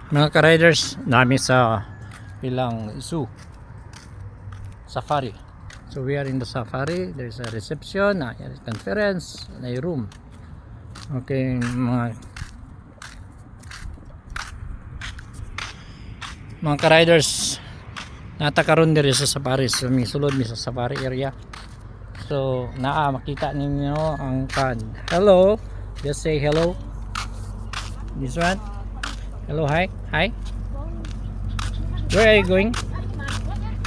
Mga ka-riders, namin sa ilang zoo safari. So we are in the safari. There's a reception, a conference, and a room. Okay, mga ka-riders, natakaroon diri sa safari. So may sulod mi sa safari area. So makita ninyo ang kan. Hello, just say hello. This one. Hello, hi, hi. Where are you going?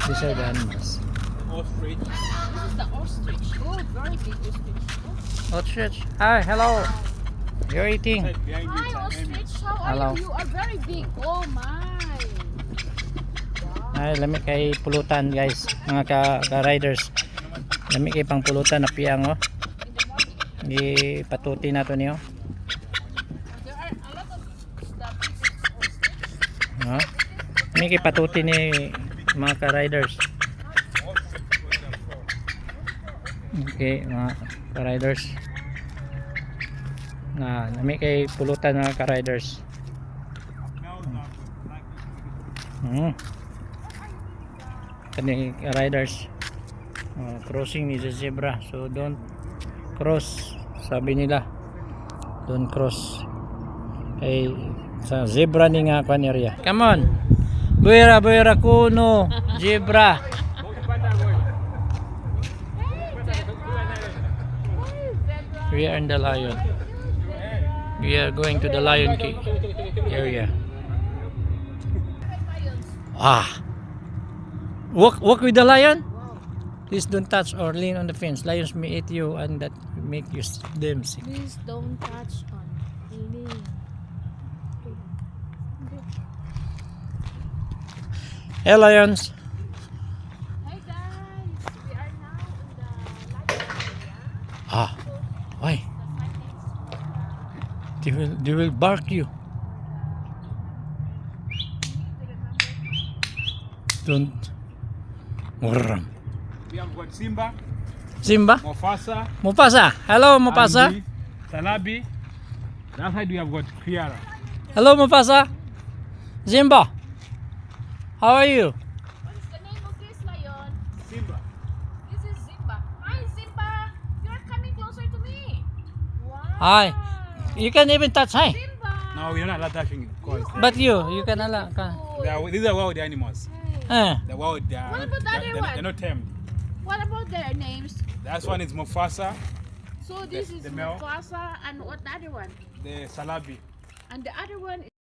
These are the animals. Ostrich. This is the ostrich. Oh, very big ostrich. Ostrich. Hi, hello. You're eating. Hi, ostrich. How are Hello. you? You are very big. Oh my. Ay, lami kay pulutan, guys. Mga ka-riders. Lami kay pang pulutan na piyang, oh. Di patuti na to niyo. There are a lot of the ostrich. Ha? Lami kay patuti ni mga ka-riders. Okay, mga ka-riders. Lami kay pulutan mga ka-riders. Kani riders crossing ni the zebra, so don't cross, sabi nila, don't cross ay sa zebra ni nga kwan area. Come on, buera kuno zebra. We are in the lion. We are going to the Lion King area. Walk with the lion. Please don't touch or lean on the fence. Lions may eat you and that make you them sick. Please don't touch on me. Hey lions. Hey guys, we are now in the lion area. Why? They will bark you. Don't. We have got Simba, Simba? Mufasa, Hello Mufasa. Andy, Salabi. That side we have got Kiara. Hello Mufasa. Simba. How are you? What is the name of this lion? Simba. This is Simba. Hi Simba, you're coming closer to me. Wow. Hi. You can even touch. Hi. Simba. No, we are not allowed touching it because But you can ala. these are wild animals. Eh. The wild, What about the other one? they're not tamed. What about their names? That one is Mufasa, So this is the male. Mufasa, and what the other one? the Salabi. And the other one